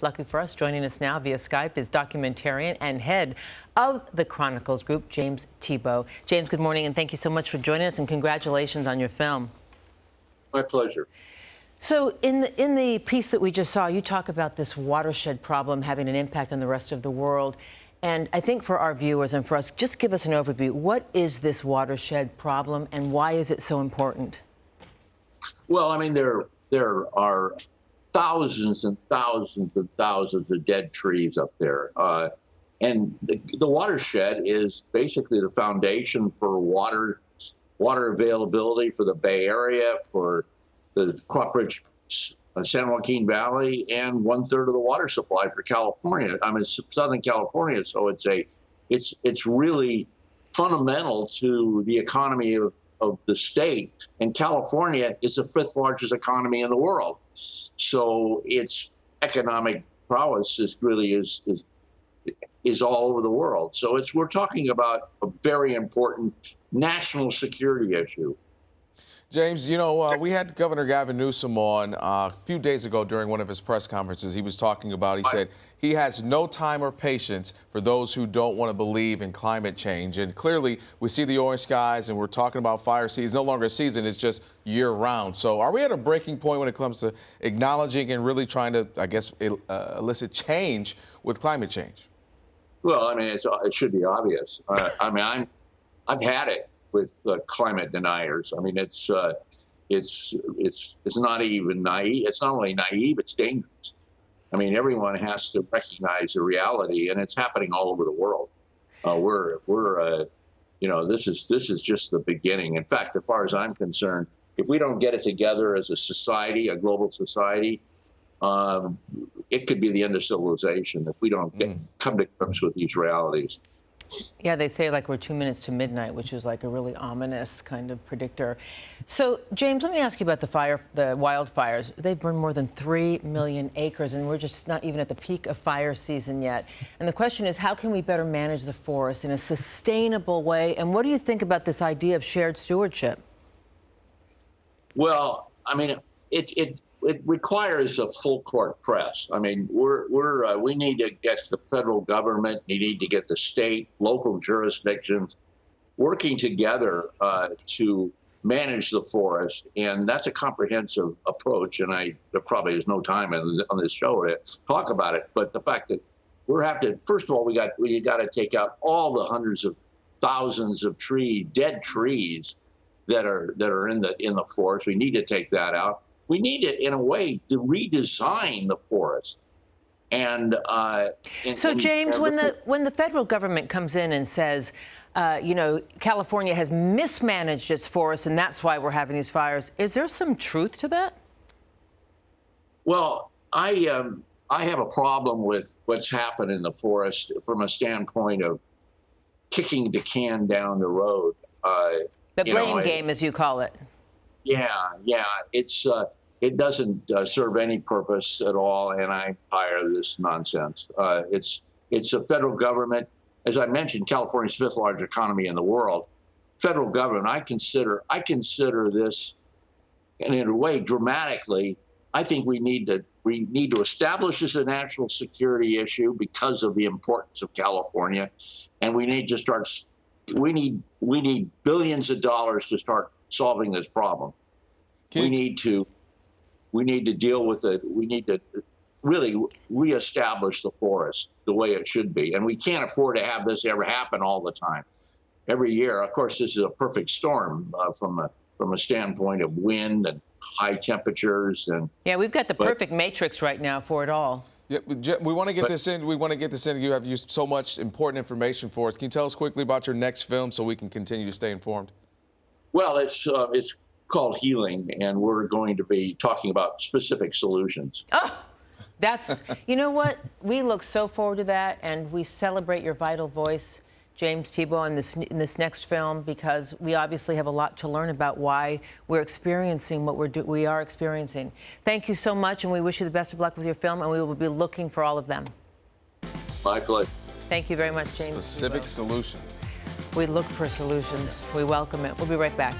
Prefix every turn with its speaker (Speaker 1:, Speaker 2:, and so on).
Speaker 1: Lucky for us, joining us now via Skype is documentarian and head of the Chronicles Group, James Thebaut. James, good morning, and thank you so much for joining us, and congratulations on your film.
Speaker 2: My pleasure.
Speaker 1: So in the piece that we just saw, you talk about this watershed problem having an impact on the rest of the world. And I think for our viewers and for us, just give us an overview. What is this watershed problem, and why is it so important?
Speaker 2: Well, I mean, there are thousands and thousands and thousands of dead trees up there. And the watershed is basically the foundation for water availability for the Bay Area, for the crop-rich San Joaquin Valley, and 1/3 of the water supply for California. I mean, Southern California. So it's really fundamental to the economy of the state. And California is the 5th largest economy in the world. So its economic prowess is all over the world. So we're talking about a very important national security issue.
Speaker 3: James, you know, we had Governor Gavin Newsom on a few days ago during one of his press conferences. He was talking about, he said he has no time or patience for those who don't want to believe in climate change. And clearly, we see the orange skies, and we're talking about fire season. No longer a season, it's just year round. So are we at a breaking point when it comes to acknowledging and really trying to, I guess, elicit change with climate change?
Speaker 2: Well, I mean, it should be obvious. I mean, I've had it with climate deniers. I mean, it's not even naive. It's not only naive, it's dangerous. I mean, everyone has to recognize the reality, and it's happening all over the world. You know, this is just the beginning. In fact, as far as I'm concerned, if we don't get it together as a society, a global society, it could be the end of civilization if we don't come to grips with these realities.
Speaker 1: Yeah, they say like we're 2 minutes to midnight, which is like a really ominous kind of predictor. So, James, let me ask you about the wildfires. They've burned more than 3 million acres, and we're just not even at the peak of fire season yet. And the question is, how can we better manage the forest in a sustainable way? And what do you think about this idea of shared stewardship?
Speaker 2: Well, I mean, it requires a full court press. I mean, we need to get the federal government, we need to get the state, local jurisdictions working together to manage the forest, and that's a comprehensive approach. And there probably is no time on this show to talk about it, but the fact that first of all, we got to take out all the hundreds of thousands of dead trees that are in the forest. We need to take that out. We need to, in a way, to redesign the forest.
Speaker 1: So, James, when the federal government comes in and says, you know, California has mismanaged its forests and that's why we're having these fires, is there some truth to that?
Speaker 2: Well, I have a problem with what's happened in the forest from a standpoint of kicking the can down the road.
Speaker 1: The blame game, as you call it.
Speaker 2: Yeah, it doesn't serve any purpose at all, and I'm tired of this nonsense. It's a federal government. As I mentioned, California's 5th largest economy in the world. Federal government, I consider this, and in a way, dramatically, I think we need to establish this as a national security issue because of the importance of California, and we need to start. We need billions of dollars to start solving this problem. We need to deal with it. We need to really reestablish the forest the way it should be. And we can't afford to have this ever happen all the time. Every year, of course, this is a perfect storm from a standpoint of wind and high temperatures.
Speaker 1: Yeah, we've got the perfect matrix right now for it all.
Speaker 3: Yeah, we want to get this in. We want to get this in. You have used so much important information for us. Can you tell us quickly about your next film so we can continue to stay informed?
Speaker 2: Well, it's called Healing, and we're going to be talking about specific solutions.
Speaker 1: Oh, you know what? We look so forward to that, and we celebrate your vital voice, James Thebaut, in this next film, because we obviously have a lot to learn about why we're experiencing what we are experiencing. Thank you so much, and we wish you the best of luck with your film, and we will be looking for all of them.
Speaker 2: My pleasure.
Speaker 1: Thank you very much, James.
Speaker 3: Specific solutions.
Speaker 1: We look for solutions. We welcome it. We'll be right back.